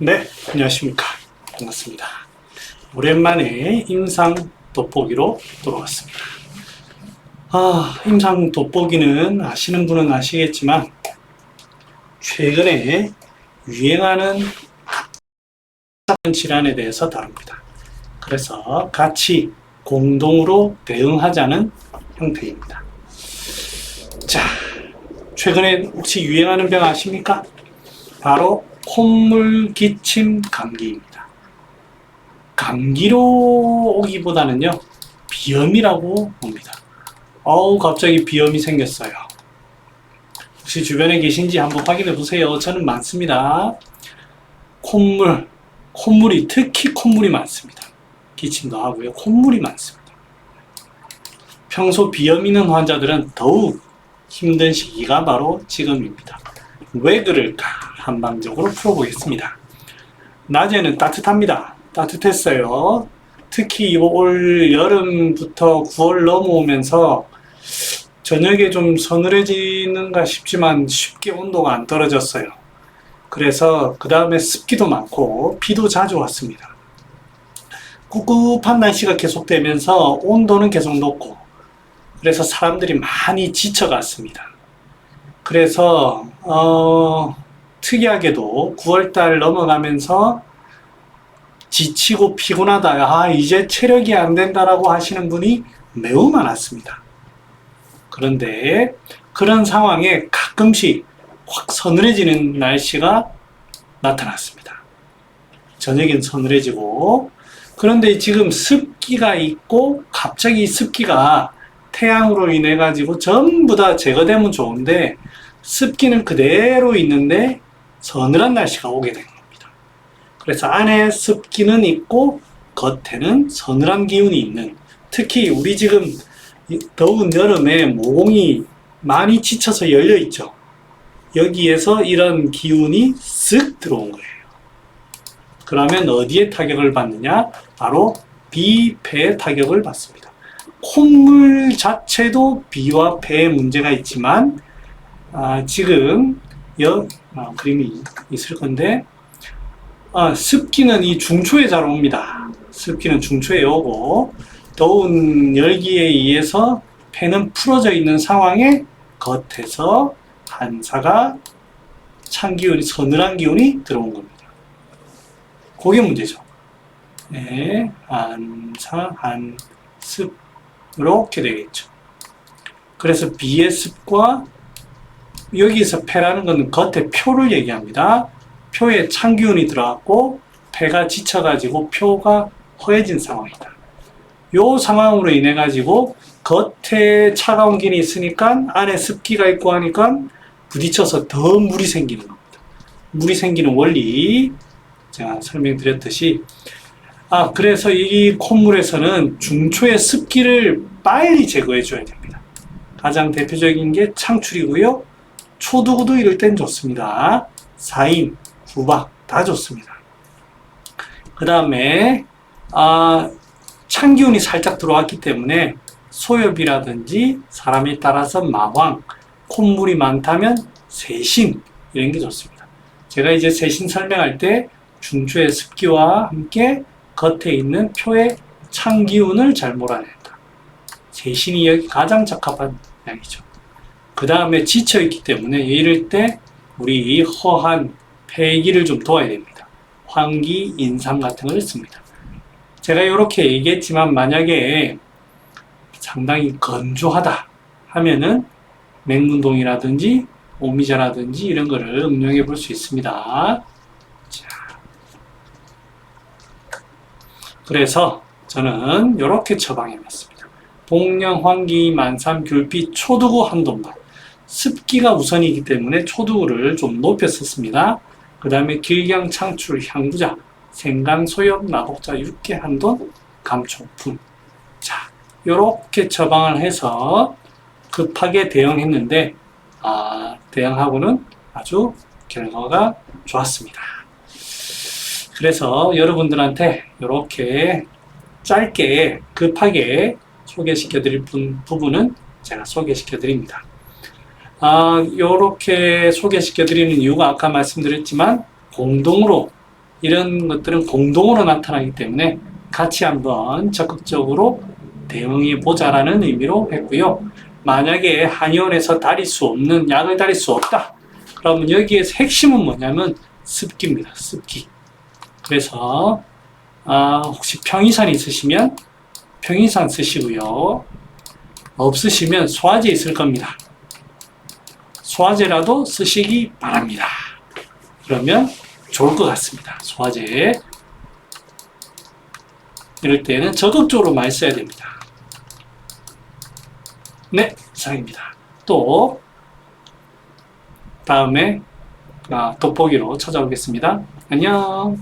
네, 안녕하십니까. 반갑습니다. 오랜만에 임상 돋보기로 돌아왔습니다. 임상 돋보기는 아시는 분은 아시겠지만, 최근에 유행하는 질환에 대해서 다룹니다. 그래서 같이 공동으로 대응하자는 형태입니다. 자, 최근에 혹시 유행하는 병 아십니까? 바로 콧물 기침 감기입니다. 감기로 오기보다는요, 비염이라고 봅니다. 갑자기 비염이 생겼어요. 혹시 주변에 계신지 한번 확인해 보세요. 저는 많습니다. 콧물이, 특히 콧물이 많습니다. 기침도 하고요. 콧물이 많습니다. 평소 비염 있는 환자들은 더욱 힘든 시기가 바로 지금입니다. 왜 그럴까? 한방적으로 풀어보겠습니다. 낮에는 따뜻합니다. 따뜻했어요. 특히 올 여름부터 9월 넘어오면서 저녁에 좀 서늘해지는가 싶지만 쉽게 온도가 안 떨어졌어요. 그래서 그 다음에 습기도 많고 비도 자주 왔습니다. 꿉꿉한 날씨가 계속되면서 온도는 계속 높고, 그래서 사람들이 많이 지쳐갔습니다. 그래서 특이하게도 9월달 넘어가면서 지치고 피곤하다, 이제 체력이 안 된다라고 하시는 분이 매우 많았습니다. 그런데 그런 상황에 가끔씩 확 서늘해지는 날씨가 나타났습니다. 저녁엔 서늘해지고, 그런데 지금 습기가 있고, 갑자기 습기가 태양으로 인해 가지고 전부 다 제거되면 좋은데 습기는 그대로 있는데 서늘한 날씨가 오게 된 겁니다. 그래서 안에 습기는 있고 겉에는 서늘한 기운이 있는, 특히 우리 지금 더운 여름에 모공이 많이 지쳐서 열려 있죠. 여기에서 이런 기운이 쓱 들어온 거예요. 그러면 어디에 타격을 받느냐? 바로 비폐에 타격을 받습니다. 콧물 자체도 비와 폐에 문제가 있지만, 지금 그림이 있을 건데, 습기는 이 중초에 잘 옵니다. 습기는 중초에 오고, 더운 열기에 의해서 폐는 풀어져 있는 상황에 겉에서 한사가 찬 기운이, 서늘한 기운이 들어온 겁니다. 그게 문제죠. 네, 한사, 한습, 이렇게 되겠죠. 그래서 비의 습과, 여기서 폐라는 것은 겉에 표를 얘기합니다. 표에 찬 기운이 들어갔고 폐가 지쳐가지고 표가 허해진 상황이다. 이 상황으로 인해 가지고 겉에 차가운 기운이 있으니까 안에 습기가 있고 하니까 부딪혀서 더 물이 생기는 겁니다. 물이 생기는 원리 제가 설명드렸듯이, 그래서 이 콧물에서는 중초의 습기를 빨리 제거해 줘야 됩니다. 가장 대표적인 게 창출이고요. 초두구도 이럴 땐 좋습니다. 사인, 후박 다 좋습니다. 그 다음에 찬 기운이 살짝 들어왔기 때문에 소엽이라든지 사람에 따라서 마황, 콧물이 많다면 세신, 이런 게 좋습니다. 제가 이제 세신 설명할 때 중초의 습기와 함께 겉에 있는 표의 찬 기운을 잘 몰아낸다. 세신이 여기 가장 적합한 양이죠. 그 다음에 지쳐있기 때문에 이럴 때 우리 허한 폐기를 좀 도와야 됩니다. 환기, 인삼 같은 걸 씁니다. 제가 이렇게 얘기했지만 만약에 상당히 건조하다 하면은 맹문동이라든지 오미자라든지 이런 거를 응용해 볼 수 있습니다. 자, 그래서 저는 이렇게 처방해봤습니다. 복령, 환기, 만삼, 귤피, 초두구 한돈만. 습기가 우선이기 때문에 초두구를 좀 높였었습니다. 그 다음에 길경, 창출, 향부자, 생강, 소엽, 나복자, 육개, 한돈, 감초, 분. 자, 이렇게 처방을 해서 급하게 대응했는데, 대응하고는 아주 결과가 좋았습니다. 그래서 여러분들한테 이렇게 짧게 급하게 소개시켜 드릴 부분은 제가 소개시켜 드립니다. 이렇게 소개시켜 드리는 이유가 아까 말씀드렸지만 공동으로 이런 것들은 공동으로 나타나기 때문에 같이 한번 적극적으로 대응해 보자라는 의미로 했고요. 만약에 한의원에서 다릴 수 없는, 약을 다릴 수 없다. 그러면 여기에서 핵심은 뭐냐면 습기입니다. 습기. 그래서 혹시 평이산 있으시면 평이산 쓰시고요. 없으시면 소화제 있을 겁니다. 소화제라도 쓰시기 바랍니다. 그러면 좋을 것 같습니다. 소화제. 이럴 때는 적극적으로 많이 써야 됩니다. 네, 이상입니다. 또 다음에 돋보기로 찾아오겠습니다. 안녕.